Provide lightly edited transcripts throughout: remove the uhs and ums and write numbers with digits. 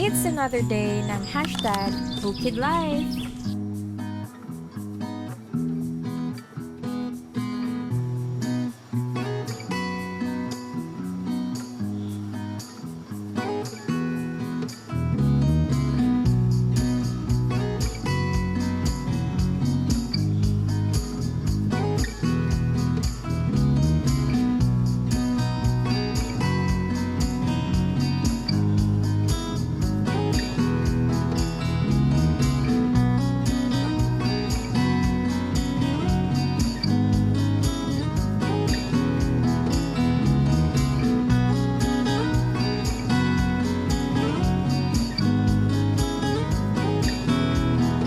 It's another day ng hashtag Bukid Life.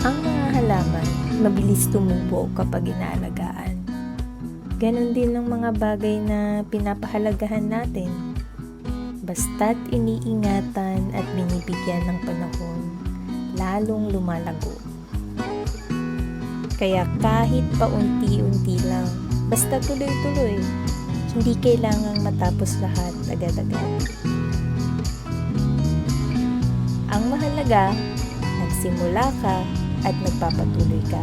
Ang mga halaman, mabilis tumubo kapag inaalagaan. Ganon din ang mga bagay na pinapahalagahan natin. Basta't iniingatan at binibigyan ng panahon, lalong lumalago. Kaya kahit paunti-unti lang, basta tuloy-tuloy, hindi kailangang matapos lahat agad-agad. Ang mahalaga, nagsimula ka at nagpapatuloy ka.